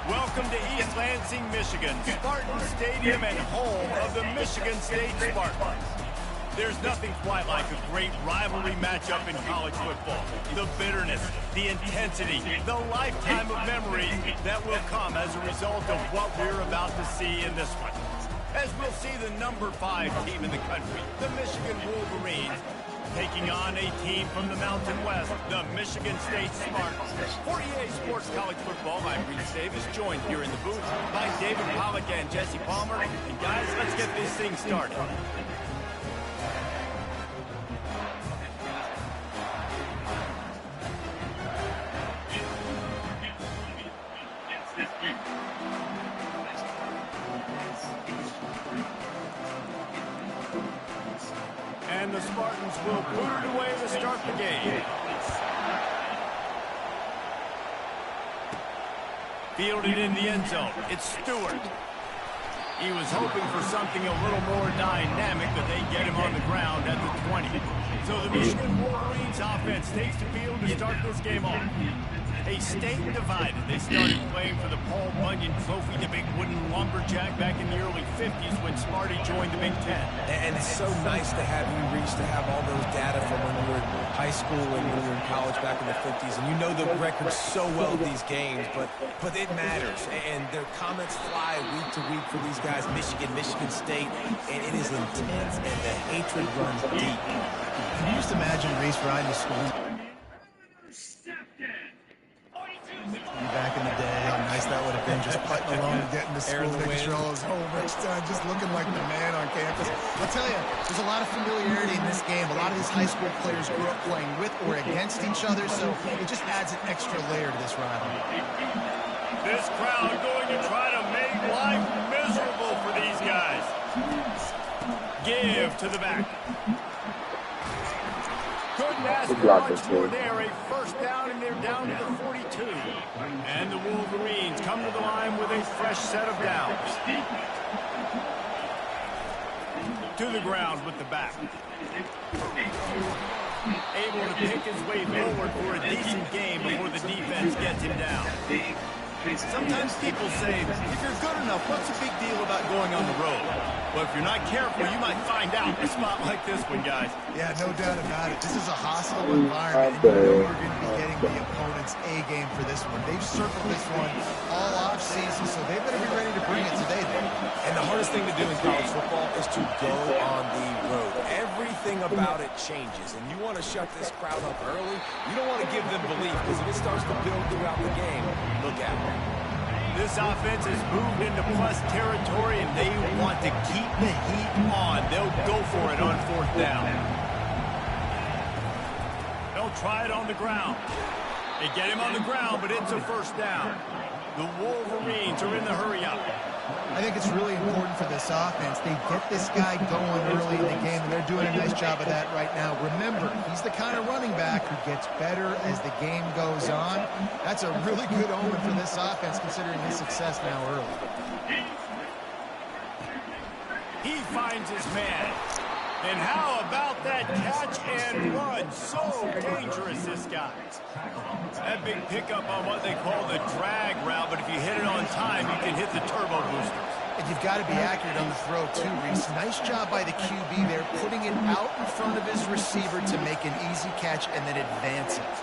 Welcome to East Lansing, Michigan, Spartan Stadium and home of the Michigan State Spartans. There's nothing quite like a great rivalry matchup in college football. The bitterness, the intensity, the lifetime of memories that will come as a result of what we're about to see in this one. As we'll see the number 5 team in the country, the Michigan Wolverines, taking on a team from the Mountain West, the Michigan State Spartans. For EA Sports College Football, I'm Reese Davis, joined here in the booth by David Pollack and Jesse Palmer. And guys, let's get this thing started. And the Spartans will put it away to start the game. Fielded in the end zone. It's Stewart. He was hoping for something a little more dynamic, but they get him on the ground at the 20. So the Michigan Wolverines offense takes the field to start this game off. A state divided. They started playing for the Paul Bunyan Trophy, the big wooden lumberjack, back in the early 50s when Sparty joined the Big Ten. And it's so nice to have you reach to have all those data from when we were in high school and when we were in college back in the 50s. And you know the records so well of these games, but it matters. And their comments fly week to week for these guys, Michigan, Michigan State, and it is intense and the hatred runs deep. Can you just imagine Reese riding to school? Back in the day, how nice that would have been, just putting along and getting to school, making sure all his homework's done, just looking like the man on campus. I'll tell you, there's a lot of familiarity in this game. A lot of these high school players grew up playing with or against each other, so it just adds an extra layer to this rivalry. This crowd going to try to make life miserable for these guys. Give to the back. Couldn't ask for much more there. A first down, and they're down to the 42. And the Wolverines come to the line with a fresh set of downs. To the ground with the back. Able to pick his way forward for a decent game before the defense gets him down. Sometimes people say, if you're good enough, what's the big deal about going on the road? Well, if you're not careful, you might find out in a spot like this one, guys. Yeah, no doubt about it. This is a hostile environment, and you know you're going to be getting the opponent's A game for this one. They've circled this one all off-season, so they better be ready to bring it today, then. And the hardest thing to do in college football is to go on the road. Everything about it changes, and you want to shut this crowd up early. You don't want to give them belief, because if it starts to build throughout the game, look out. This offense has moved into plus territory, and they want to keep the heat on. They'll go for it on 4th down. They'll try it on the ground. They get him on the ground, but it's a first down. The Wolverines are in the hurry-up. I think it's really important for this offense. They get this guy going early in the game, and they're doing a nice job of that right now. Remember, he's the kind of running back who gets better as the game goes on. That's a really good omen for this offense, considering his success now early. He finds his man. And how about that catch and run? So dangerous, this guy. That big pickup on what they call the drag route, but if you hit it on time, you can hit the turbo boosters. And you've got to be accurate on the throw, too, Reese. Nice job by the QB there, putting it out in front of his receiver to make an easy catch and then advance it.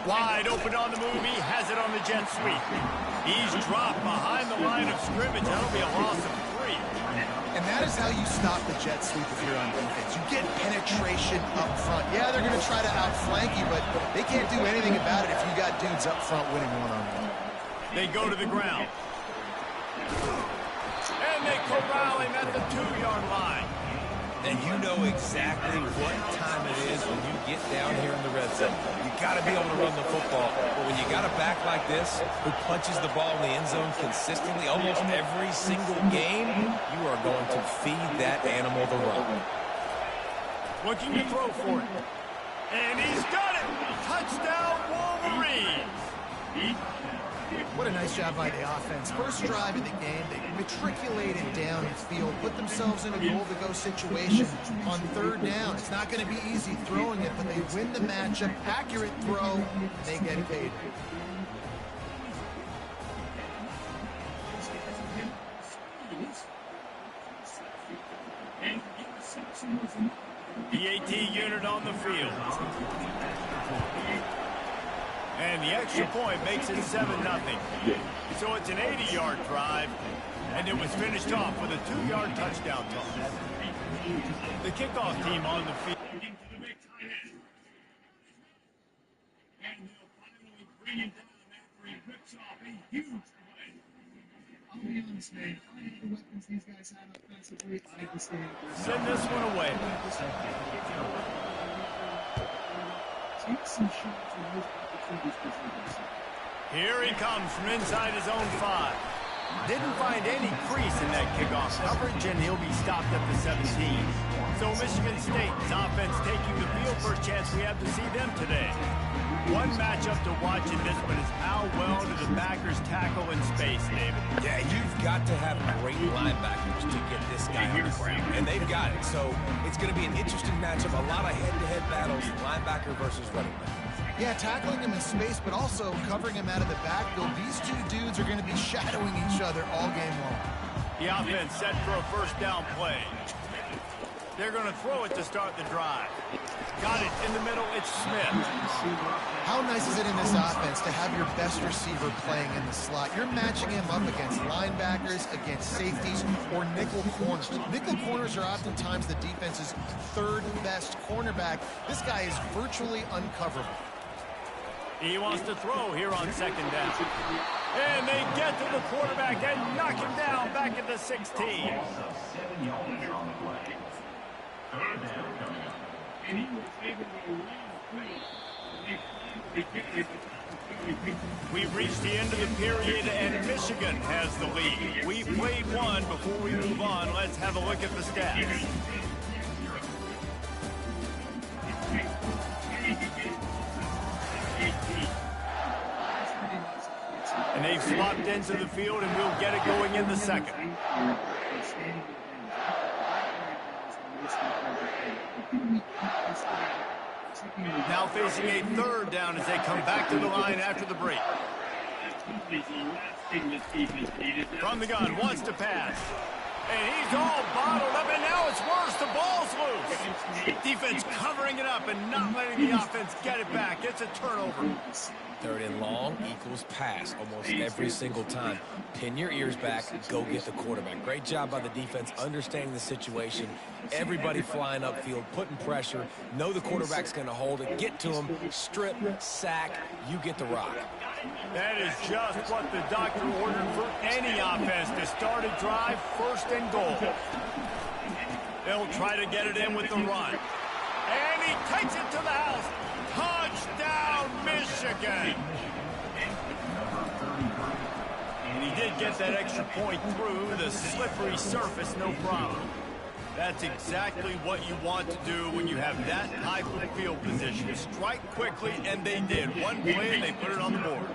Wide open on the move. He has it on the jet sweep. He's dropped behind the line of scrimmage. That'll be a loss of 3. And that is how you stop the jet sweep if you're on defense. You get penetration up front. Yeah, they're going to try to outflank you, but they can't do anything about it if you got dudes up front winning one-on-one. They go to the ground. And they corral him at the 2-yard line. And you know exactly what time it is when you get down here in the red zone. You got to be able to run the football. But when you got a back like this who punches the ball in the end zone consistently almost every single game, you are going to feed that animal the rock. Looking to throw for it. And he's got it! Touchdown, Wolverines! What a nice Nice job by the offense. First drive of the game, they matriculated down the field, put themselves in a goal-to-go situation on third down. It's not going to be easy throwing it, but they win the matchup. Accurate throw, and they get paid. The AT unit on the field. And the extra point makes it 7-0. So it's an 80-yard drive, and it was finished off with a 2-yard touchdown toss. The kickoff team on the field. And they'll finally bring it down after he rips off a huge play. I'll be honest, man. I don't know the weapons these guys have offensively. I understand. Send this one away. Take some shots and those opportunities for us. Here he comes from inside his own 5. Didn't find any crease in that kickoff coverage, and he'll be stopped at the 17. So Michigan State's offense taking the field for a chance we have to see them today. One matchup to watch in this one is how well do the backers tackle in space, David? Yeah, you've got to have great linebackers to get this guy on the ground, and they've got it. So it's going to be an interesting matchup, a lot of head-to-head battles, linebacker versus running back. Yeah, tackling him in space, but also covering him out of the backfield. These two dudes are going to be shadowing each other all game long. The offense set for a first down play. They're going to throw it to start the drive. Got it in the middle. It's Smith. How nice is it in this offense to have your best receiver playing in the slot? You're matching him up against linebackers, against safeties, or nickel corners. Nickel corners are oftentimes the defense's third best cornerback. This guy is virtually uncoverable. He wants to throw here on second down. And they get to the quarterback and knock him down back at the 16. We've reached the end of the period, and Michigan has the lead. We've played one. Before we move on, let's have a look at the stats. And they've swapped into the field, and we'll get it going in the second. Now facing a third down as they come back to the line after the break. From the gun, wants to pass. And he's all bottled up, and now it's worse. The ball's loose. Defense covering it up and not letting the offense get it back. It's a turnover. Third and long equals pass almost every single time. Pin your ears back, go get the quarterback. Great job by the defense understanding the situation. Everybody flying upfield, putting pressure. Know the quarterback's going to hold it. Get to him, strip, sack. You get the rock. That is just what the doctor ordered for any offense to start a drive, first and goal. They'll try to get it in with the run. And he takes it to the house. Touchdown, Michigan! And he did get that extra point through the slippery surface, no problem. That's exactly what you want to do when you have that type of field position. Strike quickly, and they did. One play, and they put it on the board.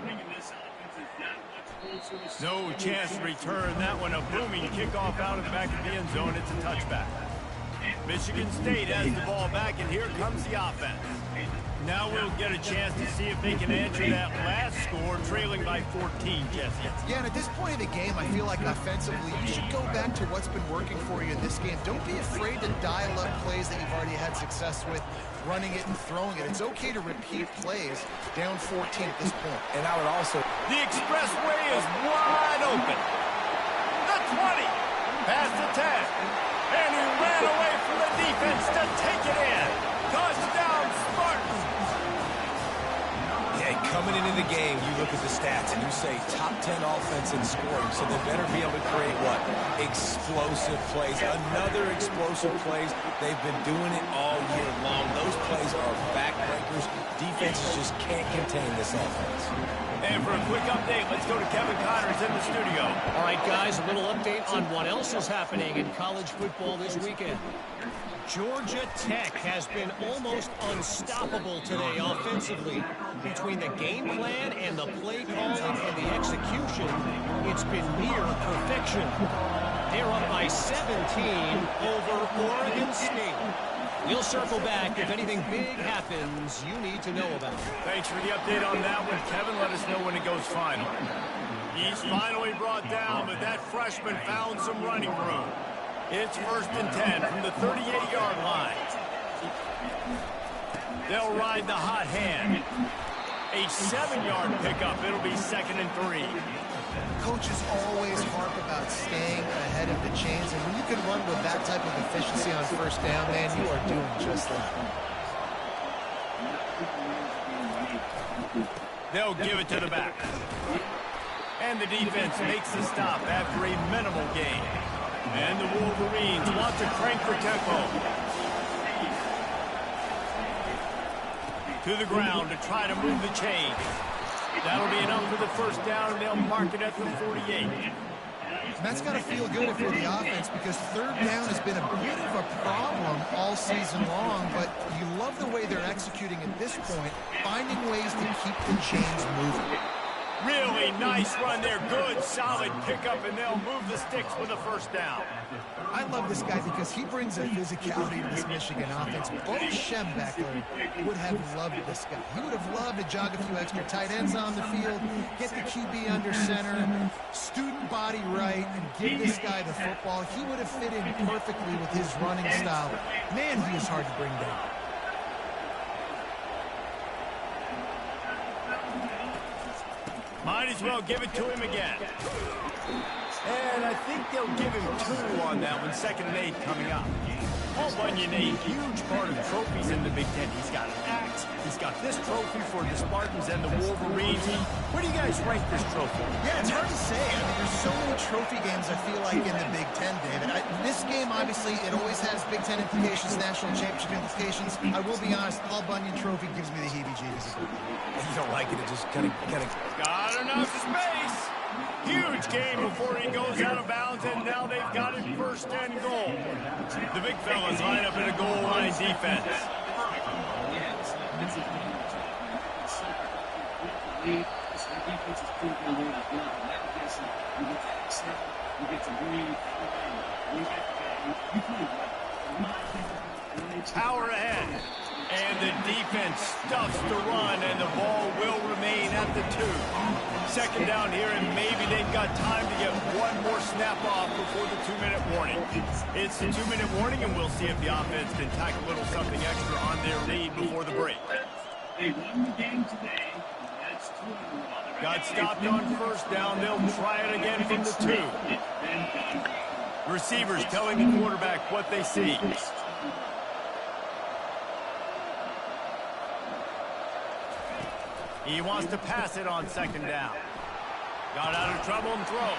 No chance to return that one. A booming kickoff out of the back of the end zone. It's a touchback. Michigan State has the ball back, and here comes the offense. Now we'll get a chance to see if they can answer that last score, trailing by 14, Jesse. Yeah, and at this point of the game, I feel like offensively, you should go back to what's been working for you in this game. Don't be afraid to dial up plays that you've already had success with, running it and throwing it. It's okay to repeat plays down 14 at this point. And I would also... The expressway is wide open. The 20, past the 10, and he ran away from the defense to take it in. Touchdown, Spartans. Yeah, coming into the game, you look at the stats and you say top 10 offense in scoring, so they better be able to create what? Explosive plays. Another explosive plays. They've been doing it all year long. Those plays are backbreakers. defenses just can't contain this offense. And for a quick update, let's go to Kevin Connors in the studio. All right, guys, a little update on what else is happening in college football this weekend. Georgia Tech has been almost unstoppable today offensively. Between the game plan and the play calling and the execution, it's been near perfection. They're up by 17 over Oregon State. We'll circle back if anything big happens you need to know about. Thanks for the update on that one, Kevin. Let us know when it goes final. He's finally brought down, but that freshman found some running room. It's 1st and 10 from the 38-yard line. They'll ride the hot hand. A 7-yard pickup. It'll be 2nd and 3. Coaches always harp about staying ahead of the chains, and when you can run with that type of efficiency on 1st down, man, you are doing just that. They'll give it to the back. And the defense makes the stop after a minimal gain. And the Wolverines want to crank the tempo. To the ground to try to move the chains. That'll be enough for the 1st down, and they'll mark it at the 48. That's got to feel good for the offense because 3rd down has been a bit of a problem all season long, but you love the way they're executing at this point, finding ways to keep the chains moving. Really nice run there. Good, solid pickup, and they'll move the sticks with a 1st down. I love this guy because he brings a physicality to this Michigan offense. Bo Schembechler would have loved this guy. He would have loved to jog a few extra tight ends on the field, get the QB under center, student body right, and give this guy the football. He would have fit in perfectly with his running style. Man, he was hard to bring down. Might as well give it to him again. And I think they'll give him 2 on that one. 2nd and 8 coming up. Paul Bunyan, a huge part of trophies in the Big Ten. He's got an axe. He's got this trophy for the Spartans and the Wolverines. Where do you guys rank this trophy? Yeah, it's hard to say. I mean, there's so many trophy games, I feel like, in the Big Ten, David. This game, obviously, it always has Big Ten implications, national championship implications. I will be honest, Paul Bunyan trophy gives me the heebie-jeebies. If you don't like it, it just kind of... Got enough space. Huge game before he goes out of bounds, and now they've got it 1st and goal. The big fellas line up in a goal line defense. Power ahead. And the defense stuffs the run, and the ball will remain at the 2. 2nd down here, and maybe they've got time to get one more snap off before the 2-minute warning. It's the 2-minute warning, and we'll see if the offense can tack a little something extra on their lead before the break. They won the game today. That's 2 in a row. Got stopped on 1st down. They'll try it again from the 2. Receivers telling the quarterback what they see. He wants to pass it on 2nd down. Got out of trouble and throws.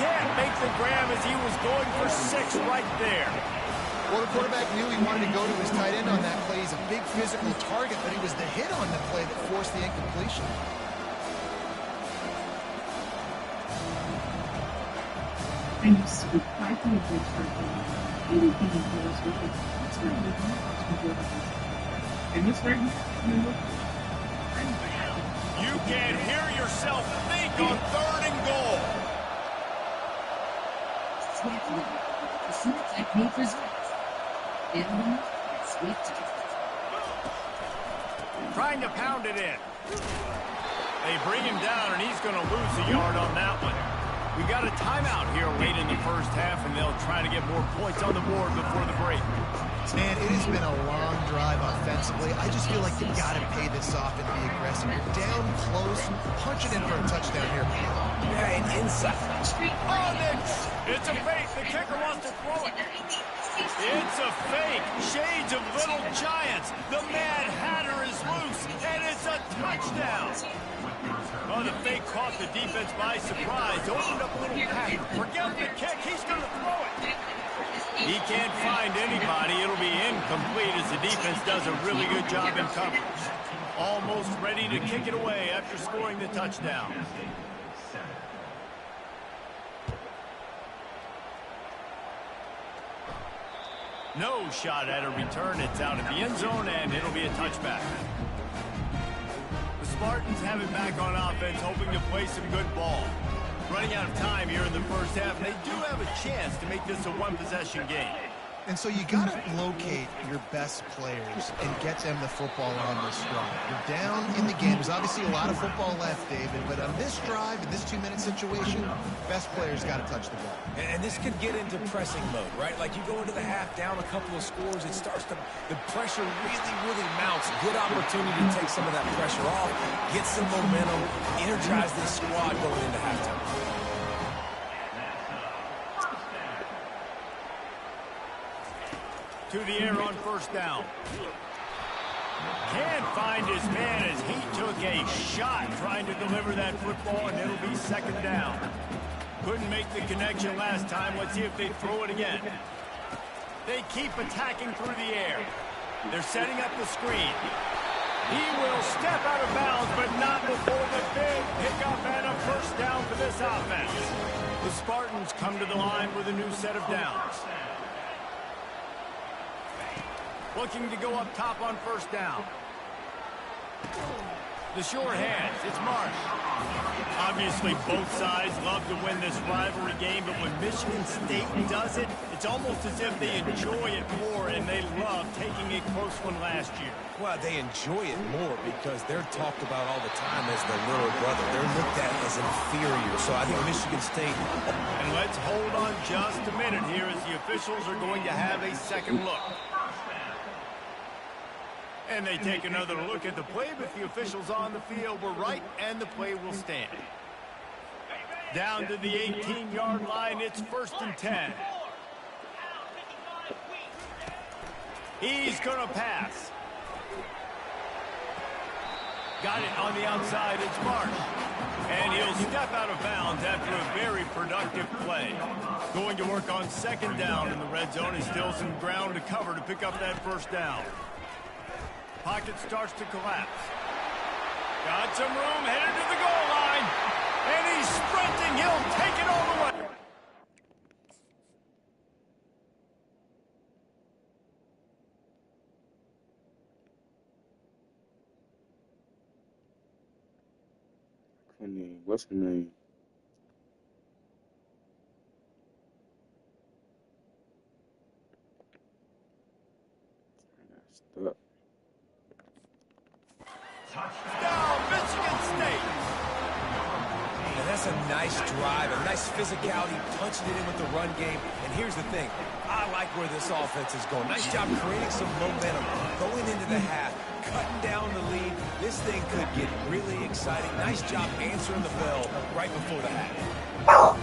Can't make the grab as he was going for 6 right there. Well, the quarterback knew he wanted to go to his tight end on that play. He's a big physical target, but he was the hit on the play that forced the incompletion. And this right here, you can't hear yourself think on 3rd and goal. Trying to pound it in. They bring him down, and he's going to lose a yard on that one. We got a timeout here late in the 1st half, and they'll try to get more points on the board before the break. Man, it has been a long drive offensively. I just feel like you got to pay this off and be aggressive. You're down close. Punch it in for a touchdown here. Yeah, and inside. Oh, it's a fake. The kicker wants to throw it. It's a fake. Shades of Little Giants. The Mad Hatter is loose, and it's a touchdown. Oh, the fake caught the defense by surprise. Opened up a little pack. Forget the kick. He's going to throw it. He can't find anybody. It'll be incomplete as the defense does a really good job in coverage. Almost ready to kick it away after scoring the touchdown. No shot at a return. It's out of the end zone, and it'll be a touchback. The Spartans have it back on offense, hoping to play some good ball. Running out of time here in the first half, and they do have a chance to make this a one-possession game. And so you got to locate your best players and get them the football on this drive. You're down in the game. There's obviously a lot of football left, David, but on this drive, in this 2-minute situation, best players got to touch the ball. And this could get into pressing mode, right? Like you go into the half down a couple of scores, it starts to, the pressure really mounts. Good opportunity to take some of that pressure off, get some momentum, energize this squad going into halftime. To the air on first down. Can't find his man as he took a shot trying to deliver that football, and it'll be second down. Couldn't make the connection last time. Let's see if they throw it again. They keep attacking through the air. They're setting up the screen. He will step out of bounds, but not before the big pickup and a first down for this offense. The Spartans come to the line with a new set of downs. Looking to go up top on first down. The sure hands, it's Marsh. Obviously, both sides love to win this rivalry game, but when Michigan State does it, it's almost as if they enjoy it more, and they love taking a close one last year. Well, they enjoy it more because they're talked about all the time as the little brother. They're looked at as inferior, so I think Michigan State... And let's hold on just a minute here as the officials are going to have a second look. And they take another look at the play, but the officials on the field were right, and the play will stand. Down to the 18-yard line, it's 1st and 10. He's going to pass. Got it on the outside, it's Marsh. And he'll step out of bounds after a very productive play. Going to work on second down in the red zone, and still some ground to cover to pick up that first down. Pocket starts to collapse. Got some room, headed to the goal line. And he's sprinting. He'll take it all the way. What's the name? Stuck. Touchdown, Michigan State. And that's a nice drive, a nice physicality, punching it in with the run game. And here's the thing. I like where this offense is going. Nice job creating some momentum, going into the half, cutting down the lead. This thing could get really exciting. Nice job answering the bell right before the half.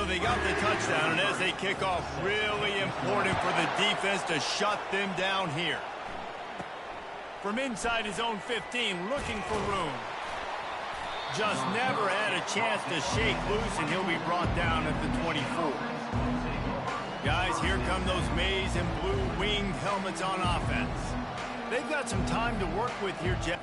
they got the touchdown, and as they kick off, really important for the defense to shut them down here. From inside his own 15, looking for room. Just never had a chance to shake loose, and he'll be brought down at the 24. Guys, here come those maize and blue winged helmets on offense. They've got some time to work with here, Jeff.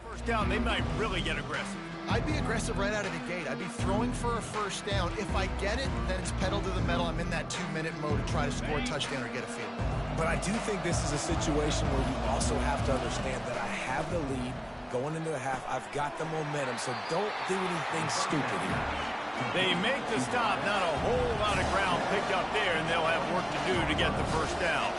First down, they might really get aggressive. I'd be aggressive right out of the gate. I'd be throwing for a first down. If I get it, then it's pedal to the metal. I'm in that 2-minute mode to try to score a touchdown or get a field goal. But I do think this is a situation where you also have to understand that I have the lead going into the half. I've got the momentum, so don't do anything stupid here. They make the stop, not a whole lot of ground picked up there, and they'll have work to do to get the first down.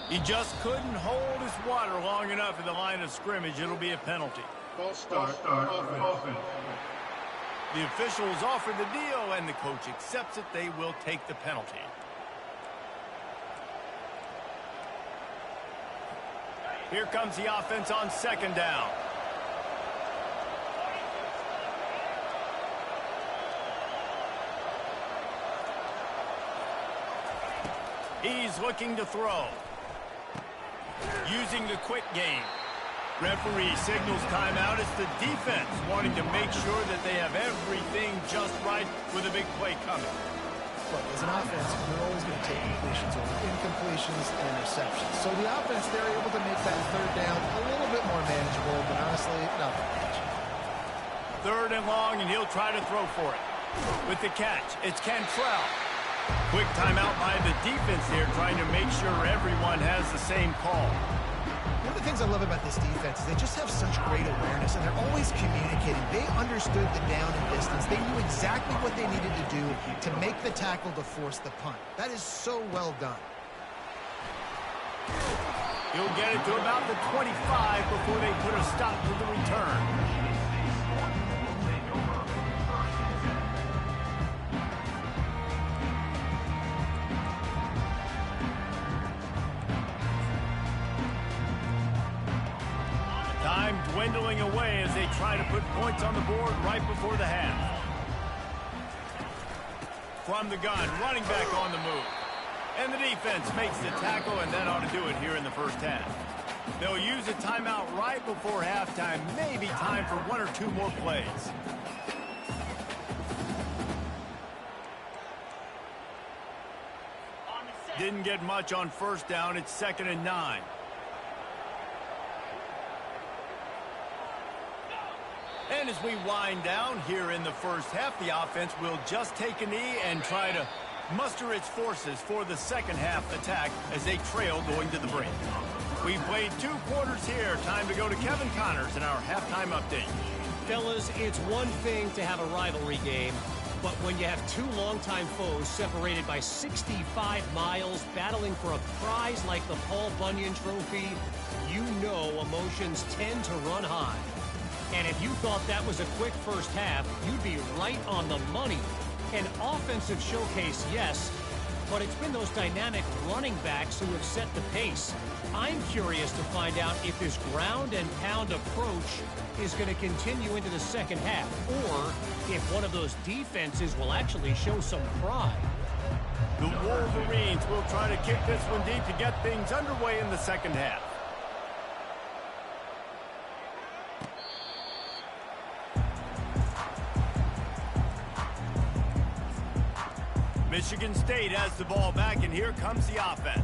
He just couldn't hold his water long enough in the line of scrimmage. It'll be a penalty. False start, offense. The officials offer the deal, and the coach accepts it. They will take the penalty. Here comes the offense on second down. He's looking to throw. Using the quick game. Referee signals timeout. It's the defense wanting to make sure that they have everything just right with a big play coming. Look, as an offense, you're always going to take completions over incompletions and interceptions. So the offense, they're able to make that third down a little bit more manageable, but honestly, not that much. Third and long, and he'll try to throw for it. With the catch, it's Cantrell. Quick timeout by the defense here, trying to make sure everyone has the same call. One of the things I love about this defense is they just have such great awareness, and they're always communicating. They understood the down and distance. They knew exactly what they needed to do to make the tackle to force the punt. That is so well done. He'll get it to about the 25 before they put a stop to the return. Time dwindling away as they try to put points on the board right before the half. From the gun, running back on the move. And the defense makes the tackle, and that ought to do it here in the first half. They'll use a timeout right before halftime, maybe time for one or two more plays. Didn't get much on first down. It's 2nd and 9. And as we wind down here in the first half, the offense will just take a knee and try to muster its forces for the second half attack as they trail going to the break. We've played 2 quarters here. Time to go to Kevin Connors in our halftime update. Fellas, it's one thing to have a rivalry game, but when you have 2 longtime foes separated by 65 miles battling for a prize like the Paul Bunyan Trophy, you know emotions tend to run high. And if you thought that was a quick first half, you'd be right on the money. An offensive showcase, yes, but it's been those dynamic running backs who have set the pace. I'm curious to find out if this ground and pound approach is going to continue into the second half, or if one of those defenses will actually show some pride. The Wolverines will try to kick this one deep to get things underway in the second half. Michigan State has the ball back, and here comes the offense.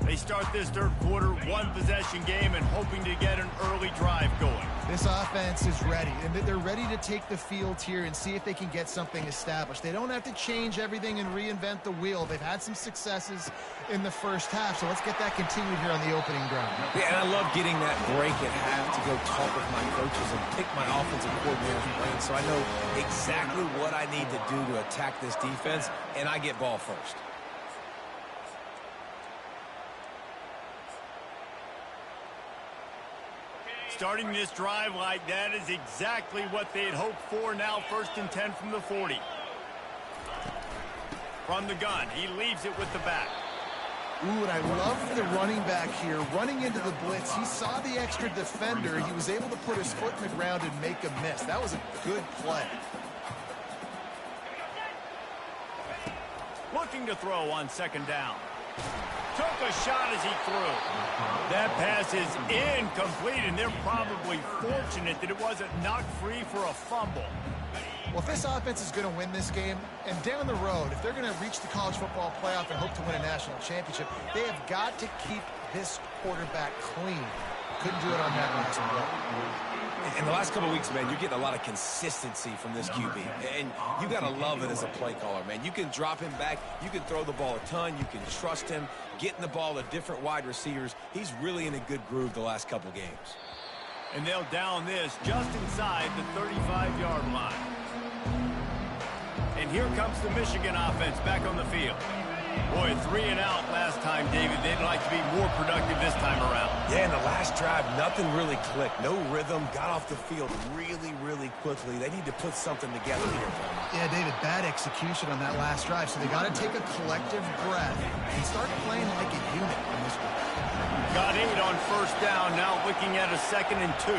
They start this third quarter, 1-possession game, and hoping to get an early drive going. This offense is ready, and they're ready to take the field here and see if they can get something established. They don't have to change everything and reinvent the wheel. They've had some successes in the first half, so let's get that continued here on the opening drive. Yeah, and I love getting that break at half to go talk with my coaches and pick my offensive coordinator's brain so I know exactly what I need to do to attack this defense, and I get ball first. Starting this drive like that is exactly what they had hoped for. Now 1st and 10 from the 40. From the gun, he leaves it with the back. Ooh, and I love the running back here. Running into the blitz, he saw the extra defender. He was able to put his foot in the ground and make a miss. That was a good play. Looking to throw on 2nd down. Took a shot as he threw. That pass is incomplete, and they're probably fortunate that it wasn't knocked free for a fumble. Well, if this offense is going to win this game, and down the road, if they're going to reach the college football playoff and hope to win a national championship, they have got to keep this quarterback clean. Couldn't do it on that last play. In the last couple of weeks, man, you're getting a lot of consistency from this QB. And you got to love it as a play caller, man. You can drop him back. You can throw the ball a ton. You can trust him, getting the ball to different wide receivers. He's really in a good groove the last couple games. And they'll down this just inside the 35-yard line. And here comes the Michigan offense back on the field. Boy, 3 and out last time, David. They'd like to be more productive this time around. Yeah, in the last drive, nothing really clicked. No rhythm, got off the field really, really quickly. They need to put something together here. Yeah, David, bad execution on that last drive. So they got to take a collective breath and start playing like a unit on this one. Got 8 on 1st down, now looking at a 2nd and 2.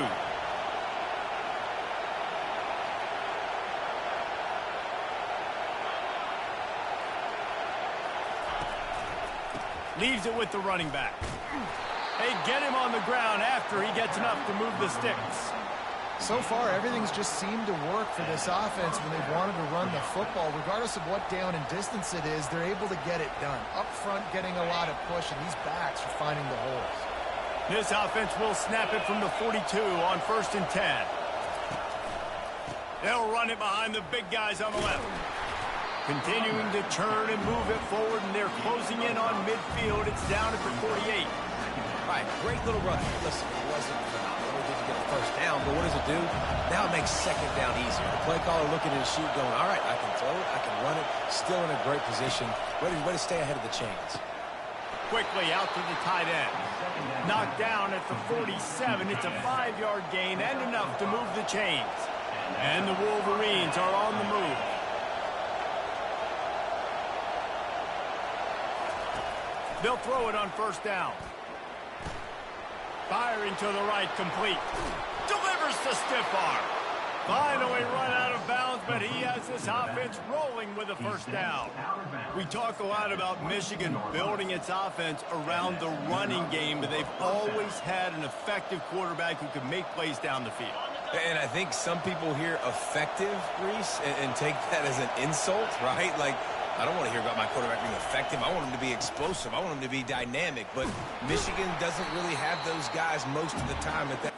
Leaves it with the running back. They get him on the ground after he gets enough to move the sticks. So far, everything's just seemed to work for this offense when they've wanted to run the football. Regardless of what down and distance it is, they're able to get it done. Up front, getting a lot of push, and these backs are finding the holes. This offense will snap it from the 42 on 1st and 10. They'll run it behind the big guys on the left. Continuing to turn and move it forward, and they're closing in on midfield. It's down at the 48. All right, great little run. Listen, it wasn't phenomenal. Didn't get a 1st down, but what does it do? Now it makes 2nd down easier. The play caller looking at his sheet going, all right, I can throw it, I can run it, still in a great position. Way to stay ahead of the chains. Quickly out to the tight end. Knocked down at the 47. It's a 5-yard gain and enough to move the chains. And the Wolverines are on the move. They'll throw it on 1st down. Firing to the right, complete. Delivers the stiff arm. Finally run out of bounds, but he has this offense rolling with a 1st down. We talk a lot about Michigan building its offense around the running game, but they've always had an effective quarterback who can make plays down the field. And I think some people hear effective, Reese, and take that as an insult, right? Like, I don't want to hear about my quarterback being effective. I want him to be explosive. I want him to be dynamic. But Michigan doesn't really have those guys most of the time at that.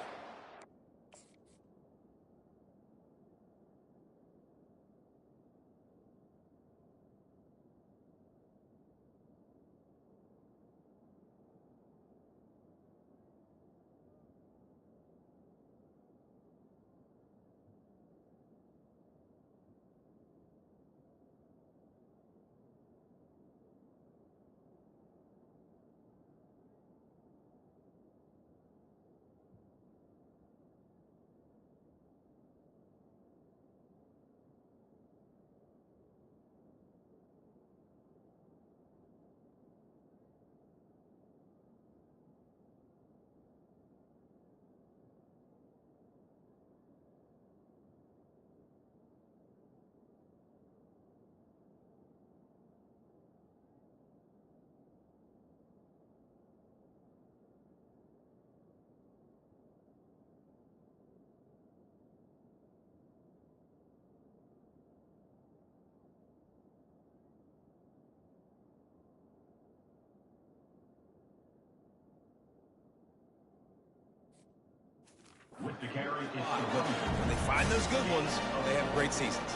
But when they find those good ones, they have great seasons.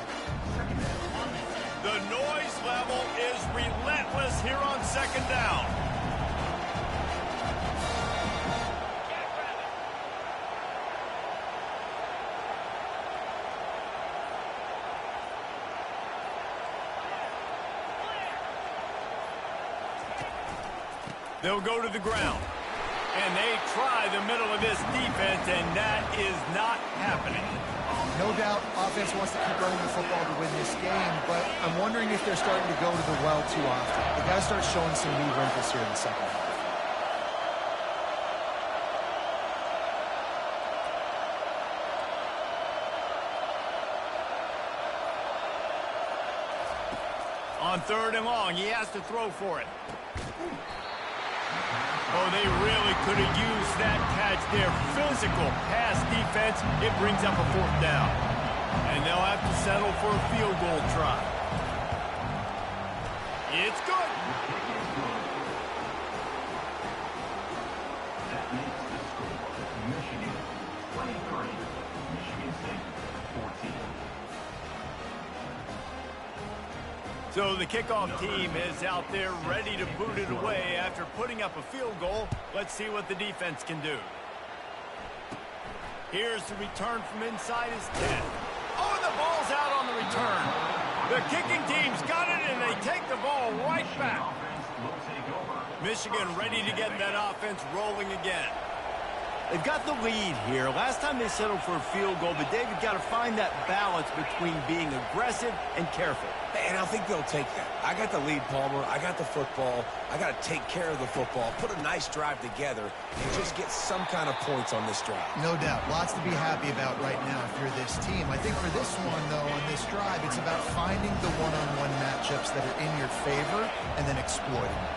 The noise level is relentless here on second down. They'll go to the ground. And they try the middle of this defense, and that is not happening. No doubt offense wants to keep running the football to win this game, but I'm wondering if they're starting to go to the well too often. They got to start showing some new wrinkles here in the second half. On third and long, he has to throw for it. Oh, they really could have used that catch there. Physical pass defense. It brings up a fourth down. And they'll have to settle for a field goal try. It's good. So the kickoff team is out there ready to boot it away after putting up a field goal. Let's see what the defense can do. Here's the return from inside his 10. Oh, the ball's out on the return. The kicking team's got it, and they take the ball right back. Michigan ready to get that offense rolling again. They've got the lead here. Last time they settled for a field goal, but David got to find that balance between being aggressive and careful. And I think they'll take that. I got the lead, Palmer. I got the football. I got to take care of the football, put a nice drive together, and just get some kind of points on this drive. No doubt. Lots to be happy about right now if you're this team. I think for this one, though, on this drive, it's about finding the one-on-one matchups that are in your favor and then exploiting them.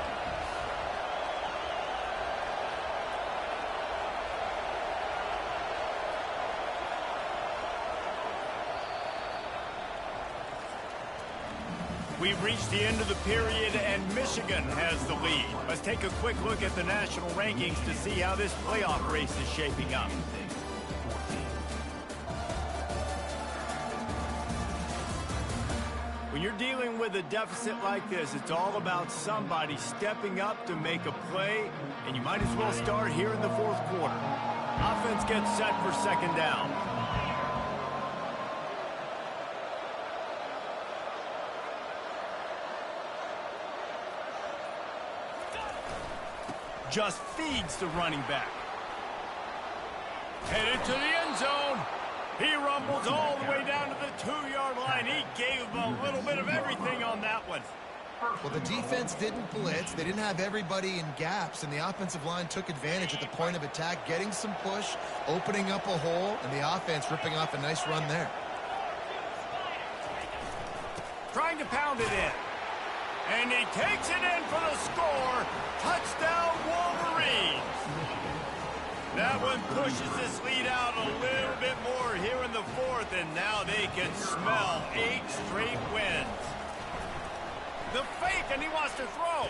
We've reached the end of the period, and Michigan has the lead. Let's take a quick look at the national rankings to see how this playoff race is shaping up. When you're dealing with a deficit like this, it's all about somebody stepping up to make a play, and you might as well start here in the fourth quarter. Offense gets set for second down. Just feeds the running back. Headed to the end zone. He rumbles all the way down to the 2-yard line. He gave a little bit of everything on that one. Well, the defense didn't blitz. They didn't have everybody in gaps, and the offensive line took advantage at the point of attack, getting some push, opening up a hole, and the offense ripping off a nice run there. Trying to pound it in. And he takes it in for the score. Touchdown, Wolverines. That one pushes this lead out a little bit more here in the fourth, and now they can smell 8 straight wins. The fake, and he wants to throw.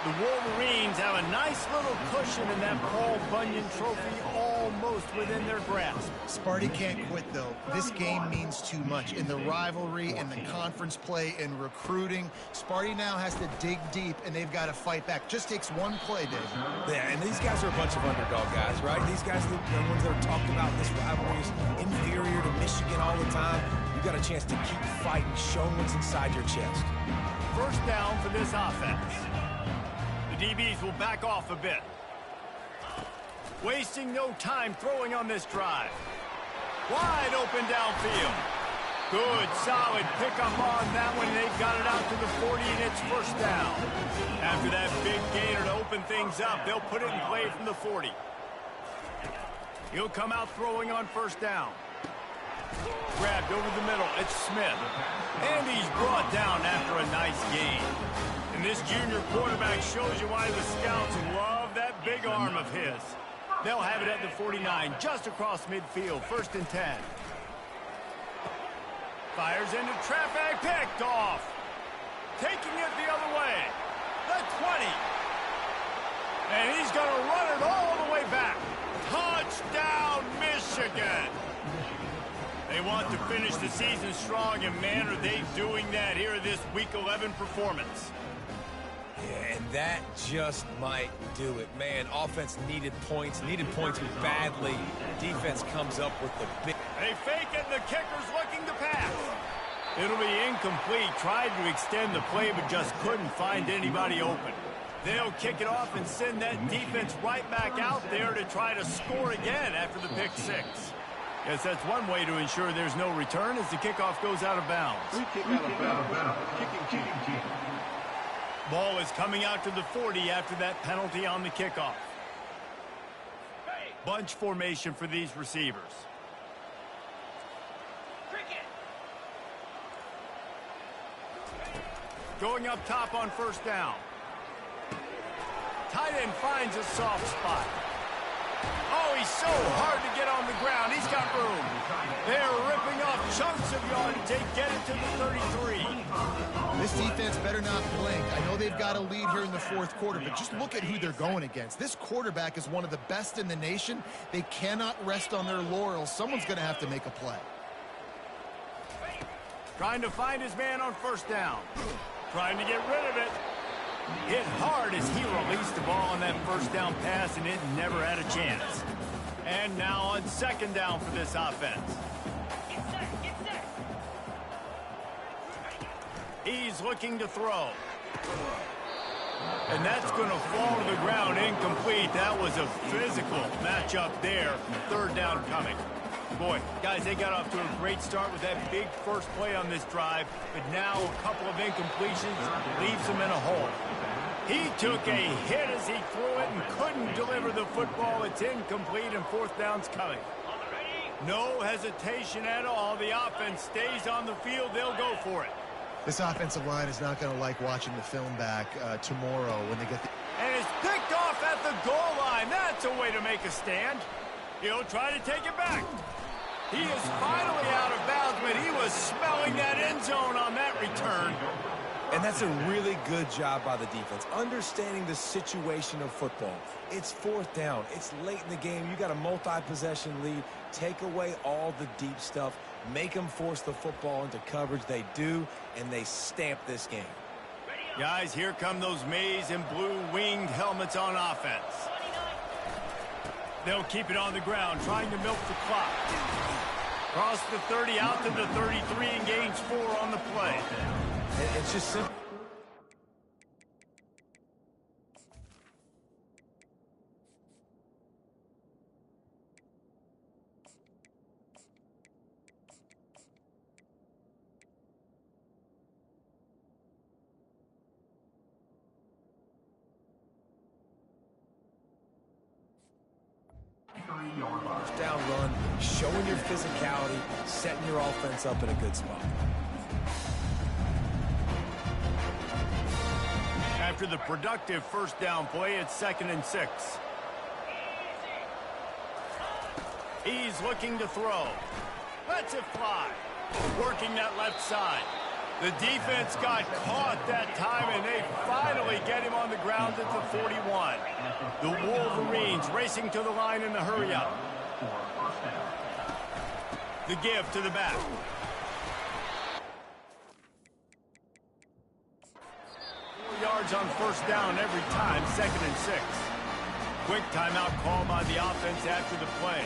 The Wolverines have a nice little cushion in that Paul Bunyan trophy almost within their grasp. Sparty can't quit, though. This game means too much. In the rivalry, in the conference play, in recruiting, Sparty now has to dig deep, and they've got to fight back. Just takes one play, David. Yeah, and these guys are a bunch of underdog guys, right? These guys, the ones that are talked about in this rivalry, is inferior to Michigan all the time. You got a chance to keep fighting, show them what's inside your chest. First down for this offense. The DBs will back off a bit. Wasting no time throwing on this drive. Wide open downfield. Good, solid pickup on that one. They've got it out to the 40, and it's first down. After that big gainer to open things up, they'll put it in play from the 40. He'll come out throwing on first down. Grabbed over the middle. It's Smith. And he's brought down after a nice gain. And this junior quarterback shows you why the scouts love that big arm of his. They'll have it at the 49, just across midfield, 1st and 10. Fires into traffic, picked off. Taking it the other way. The 20. And he's going to run it all the way back. Touchdown, Michigan! They want to finish the season strong, and man, are they doing that here this Week 11 performance. Yeah, and that just might do it. Man, offense needed points badly. Defense comes up with the big... They fake it, and the kicker's looking to pass. It'll be incomplete. Tried to extend the play, but just couldn't find anybody open. They'll kick it off and send that defense right back out there to try to score again after the pick six. Yes, that's one way to ensure there's no return as the kickoff goes out of bounds. Free kick out of bounds. Kicking. Ball is coming out to the 40 after that penalty on the kickoff. Bunch formation for these receivers. Going up top on first down. Tight end finds a soft spot. Oh, he's so hard to get on the ground. He's got room. They're ripping off chunks of yardage. They get it to the 33. This defense better not blink. I know they've got a lead here in the fourth quarter, but just look at who they're going against. This quarterback is one of the best in the nation. They cannot rest on their laurels. Someone's going to have to make a play. Trying to find his man on first down. Trying to get rid of it. Hit hard as he released the ball on that first down pass, and it never had a chance. And now on second down for this offense. He's looking to throw. And that's going to fall to the ground incomplete. That was a physical matchup there. Third down coming. Boy, guys, they got off to a great start with that big first play on this drive, but now a couple of incompletions leaves them in a hole. He took a hit as he threw it and couldn't deliver the football. It's incomplete, and fourth down's coming. No hesitation at all. The offense stays on the field. They'll go for it. This offensive line is not going to like watching the film back tomorrow when they get the... And it's picked off at the goal line. That's a way to make a stand. He'll try to take it back. He is finally out of bounds, but he was smelling that end zone on that return. And that's a really good job by the defense, understanding the situation of football. It's fourth down. It's late in the game. You got a multi-possession lead. Take away all the deep stuff. Make them force the football into coverage. They do, and they stamp this game. Guys, here come those maize and blue winged helmets on offense. They'll keep it on the ground, trying to milk the clock. Cross the 30 out to the 33 and gains 4 on the play. It's just simple. First down run, showing your physicality, setting your offense up in a good spot. After the productive first down play, it's 2nd and 6. He's looking to throw. Lets it fly. Working that left side. The defense got caught that time, and they finally get him on the ground at the 41. The Wolverines racing to the line in the hurry-up. The give to the back. 4 yards on first down every time, 2nd and 6. Quick timeout call by the offense after the play.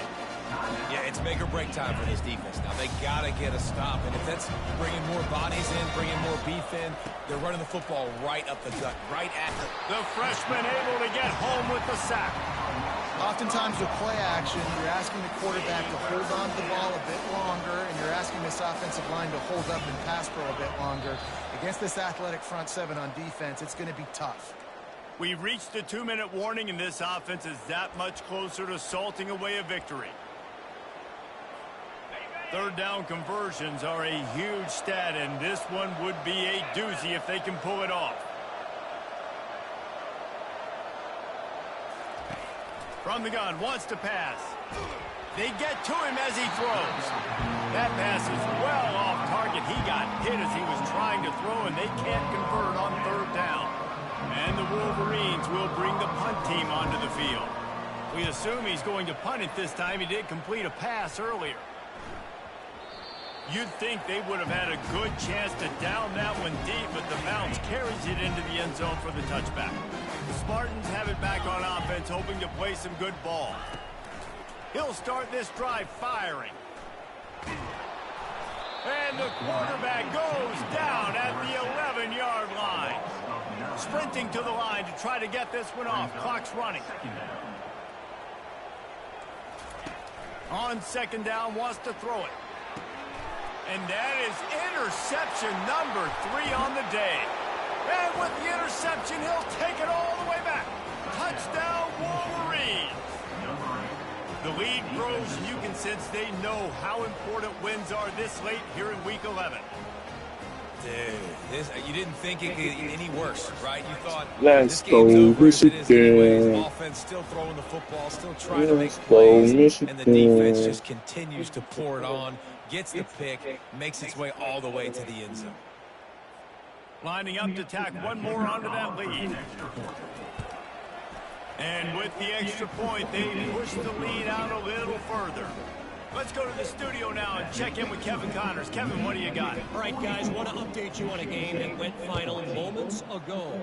Yeah, it's make or break time for this defense. Now, they got to get a stop, and if that's bringing more bodies in, bringing more beef in, they're running the football right up the gut, right at the freshman able to get home with the sack. Oftentimes with play action, you're asking the quarterback to hold on to the ball a bit longer, and you're asking this offensive line to hold up and pass pro a bit longer. Against this athletic front seven on defense, it's going to be tough. We've reached the 2-minute warning, and this offense is that much closer to salting away a victory. Third down conversions are a huge stat, and this one would be a doozy if they can pull it off. From the gun, wants to pass. They get to him as he throws. That pass is well off target. He got hit as he was trying to throw, and they can't convert on third down. And the Wolverines will bring the punt team onto the field. We assume he's going to punt it this time. He did complete a pass earlier. You'd think they would have had a good chance to down that one deep, but the bounce carries it into the end zone for the touchback. The Spartans have it back on offense, hoping to play some good ball. He'll start this drive firing. And the quarterback goes down at the 11-yard line. Sprinting to the line to try to get this one off. Clock's running. On second down, wants to throw it. And that is interception number 3 on the day. And with the interception, he'll take it all the way back. Touchdown, Wolverines. The lead grows, and you can sense they know how important wins are this late here in Week 11. Dude, you didn't think it could get any worse, right? You thought Let's this game's go, over as it is anyways. Michigan. Offense still throwing the football, still trying to make Let's go, plays, and the Michigan. defense just continues to pour it on, gets the pick, makes its way all the way to the end zone. Lining up to tack one more onto that lead. And with the extra point, they push the lead out a little further. Let's go to the studio now and check in with Kevin Connors. Kevin, what do you got? All right, guys, want to update you on a game that went final moments ago.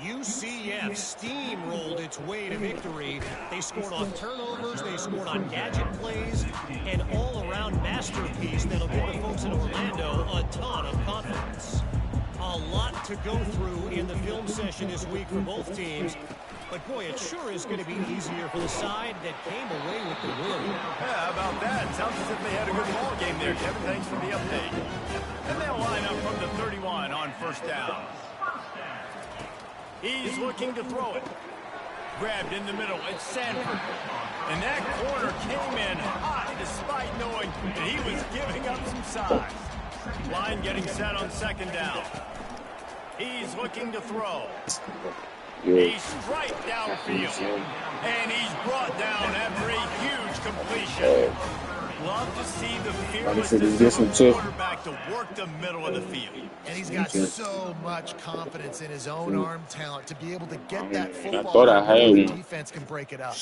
UCF steamrolled its way to victory. They scored on turnovers, they scored on gadget plays, an all-around masterpiece that'll give the folks in Orlando a ton of confidence. A lot to go through in the film session this week for both teams. But, boy, it sure is going to be easier for the side that came away with the win. Yeah, how about that? Sounds as if they had a good ball game there, Kevin. Thanks for the update. And they'll line up from the 31 on first down. He's looking to throw it. Grabbed in the middle. It's Sanford. And that corner came in hot despite knowing that he was giving up some size. Line getting set on second down. He's looking to throw. He's straight downfield. And he's brought down after a huge completion. Love to see the fearlessness of the quarterback to work the middle of the field. And he's got so much confidence in his own arm talent to be able to get that football the defense can break it up.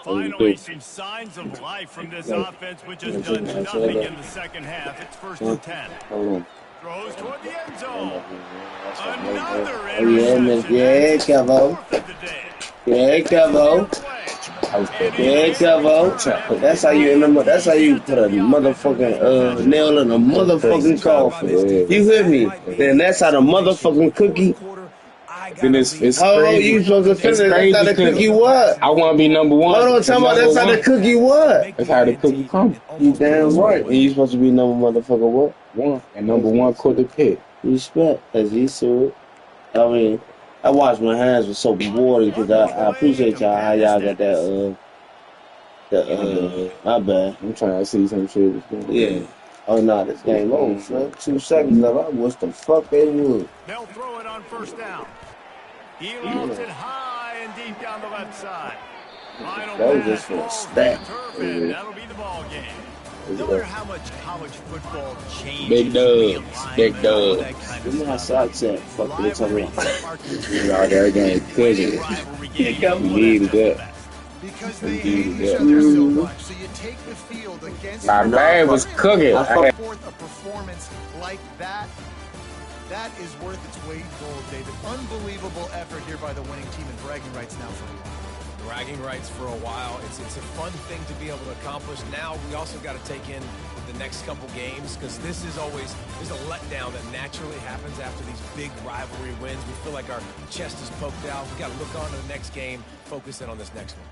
Finally, some signs of life from this offense, which has done nothing in the second half. It's 1st and 10. Throws toward the end zone. Another interception. Yeah, Kevo. Yeah, Kevo. Yeah, Kevo. That's how you That's how you put a motherfucking nail in a motherfucking coffin. You hear me? Then that's how the motherfucking cookie. Then it's How crazy. you supposed to finish? That's how the cookie what? I want to be number one. Hold on, tell me that's how the cookie what? That's how the cookie come. You damn right. And you supposed to be number motherfucker what? One. And number one quarter pick. Respect, as he said. I mean, I wash my hands with soap and water because I appreciate y'all how y'all got that my bad. I'm trying to see some shit. Yeah. Oh no, this game over, son. 2 seconds left. I wish the fuck they would. They'll throw it on first down. He loads it high and deep down the left side. Final That was pass just for a falls to stat. the turf, and that'll be the ball game. No matter how much college football changes, Big dubs. Big dubs. Give me my socks at. Fuck it, it's all right. You out there getting cookie. You needed that. Because they Indeed, hate each yeah. other so much. So you take the field against My man was cooking. forth a performance like that. That is worth its weight in gold, David. Unbelievable effort here by the winning team, and bragging rights now for a while. Bragging rights for a while. It's a fun thing to be able to accomplish. Now we also got to take in the next couple games because there's a letdown that naturally happens after these big rivalry wins. We feel like our chest is poked out. We got to look on to the next game, focus in on this next one.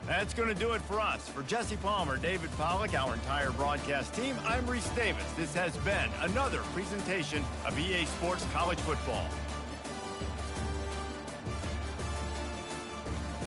That's going to do it for us. For Jesse Palmer, David Pollack, our entire broadcast team, I'm Reese Davis. This has been another presentation of EA Sports College Football.